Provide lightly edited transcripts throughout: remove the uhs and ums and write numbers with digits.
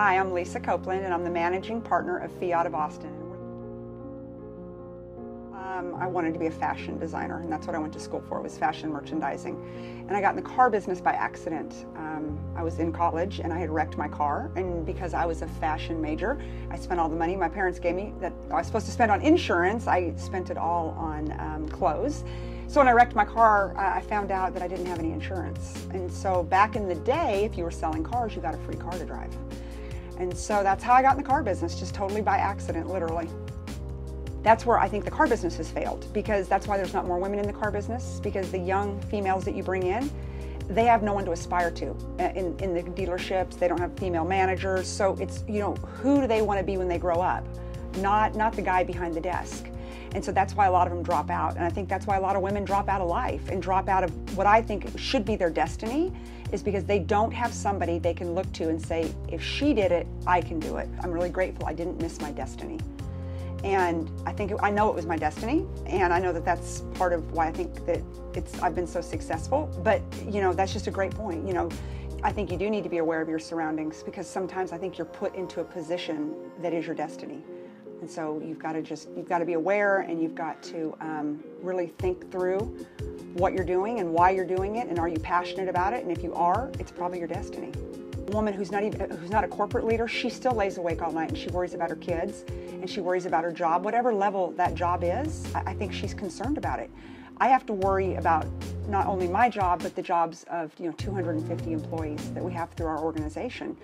Hi, I'm Lisa Copeland, and I'm the managing partner of Fiat of Austin. I wanted to be a fashion designer, and that's what I went to school for, was fashion merchandising. And I got in the car business by accident. I was in college, and I had wrecked my car, and because I was a fashion major, I spent all the money my parents gave me that I was supposed to spend on insurance. I spent it all on clothes. So when I wrecked my car, I found out that I didn't have any insurance. And so back in the day, if you were selling cars, you got a free car to drive. And so that's how I got in the car business, just totally by accident, literally. That's where I think the car business has failed, because that's why there's not more women in the car business, because the young females that you bring in, they have no one to aspire to. In the dealerships, they don't have female managers. So it's, you know, who do they want to be when they grow up? Not the guy behind the desk. And so that's why a lot of them drop out. And I think that's why a lot of women drop out of life and drop out of what I think should be their destiny, is because they don't have somebody they can look to and say, if she did it, I can do it. I'm really grateful I didn't miss my destiny. And I know it was my destiny, and I know that that's part of why I think that I've been so successful. But, you know, that's just a great point. You know, I think you do need to be aware of your surroundings, because sometimes I think you're put into a position that is your destiny. And so you've got to be aware, and you've got to really think through what you're doing and why you're doing it, and are you passionate about it? And if you are, it's probably your destiny. A woman who's not a corporate leader, she still lays awake all night, and she worries about her kids, and she worries about her job, whatever level that job is. I think she's concerned about it. I have to worry about not only my job, but the jobs of 250 employees that we have through our organization.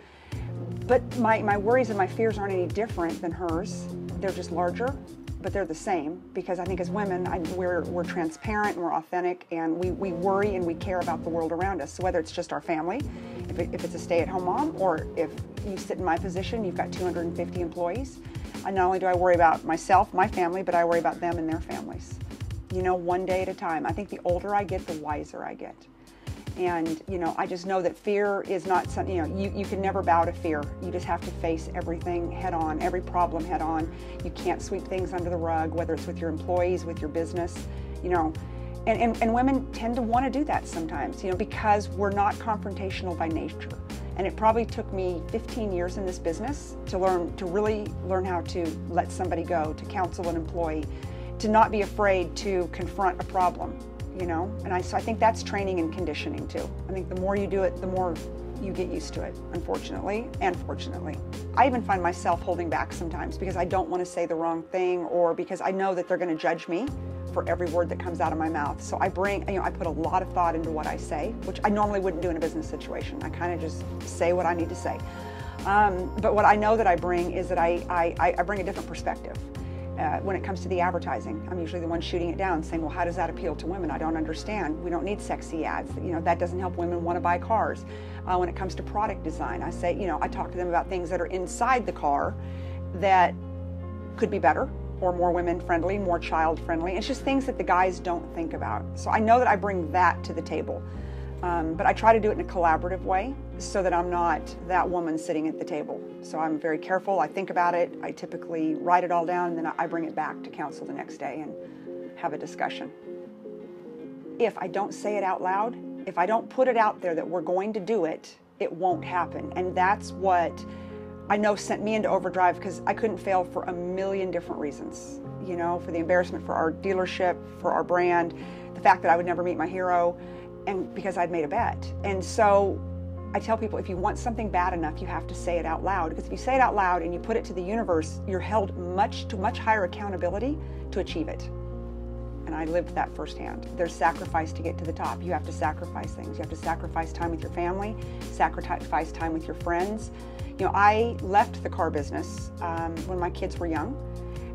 But my worries and my fears aren't any different than hers. They're just larger, but they're the same, because I think as women, we're transparent and we're authentic, and we worry and we care about the world around us. So whether it's just our family, if it's a stay-at-home mom, or if you sit in my position, you've got 250 employees, not only do I worry about myself, my family, but I worry about them and their families. You know, one day at a time. I think the older I get, the wiser I get. And, you know, I just know that fear is not something, you can never bow to fear. You just have to face everything head on, every problem head on. You can't sweep things under the rug, whether it's with your employees, with your business, and women tend to want to do that sometimes, because we're not confrontational by nature. And it probably took me 15 years in this business to really learn how to let somebody go, to counsel an employee, to not be afraid to confront a problem. So I think that's training and conditioning too. I think the more you do it, the more you get used to it, unfortunately and fortunately. I even find myself holding back sometimes because I don't want to say the wrong thing, or because I know that they're going to judge me for every word that comes out of my mouth. So I put a lot of thought into what I say, which I normally wouldn't do in a business situation. I kind of just say what I need to say. But what I know that I bring is that I bring a different perspective. When it comes to the advertising, I'm usually the one shooting it down, saying, well, how does that appeal to women? I don't understand. We don't need sexy ads. That doesn't help women want to buy cars. When it comes to product design, I say, I talk to them about things that are inside the car that could be better, or more women friendly, more child friendly. It's just things that the guys don't think about. So I know that I bring that to the table. But I try to do it in a collaborative way, so that I'm not that woman sitting at the table. So I'm very careful. I think about it. I typically write it all down, and then I bring it back to council the next day and have a discussion. If I don't say it out loud, if I don't put it out there that we're going to do it, it won't happen. And that's what I know sent me into overdrive, because I couldn't fail for a million different reasons. For the embarrassment for our dealership, for our brand, the fact that I would never meet my hero, and because I'd made a bet. And so I tell people, if you want something bad enough, you have to say it out loud. Because if you say it out loud and you put it to the universe, you're held to much higher accountability to achieve it. And I lived that firsthand. There's sacrifice to get to the top. You have to sacrifice things. You have to sacrifice time with your family, sacrifice time with your friends. I left the car business when my kids were young.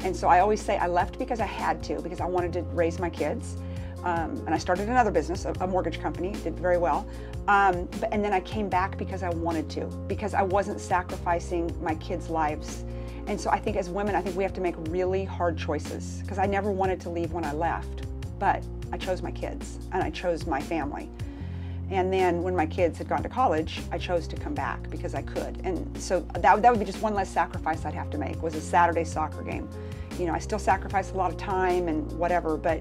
And so I always say I left because I had to, because I wanted to raise my kids. And I started another business, a mortgage company, did very well. And then I came back because I wanted to, because I wasn't sacrificing my kids' lives. And so I think as women, we have to make really hard choices, because I never wanted to leave when I left, but I chose my kids and I chose my family. And then when my kids had gone to college, I chose to come back because I could. And so that would be just one less sacrifice I'd have to make, was a Saturday soccer game. I still sacrifice a lot of time and whatever, but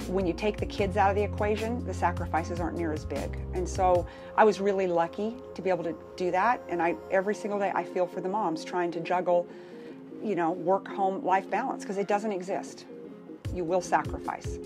when you take the kids out of the equation, the sacrifices aren't near as big. And so I was really lucky to be able to do that. And every single day I feel for the moms trying to juggle, you know, work, home, life balance, because it doesn't exist. You will sacrifice.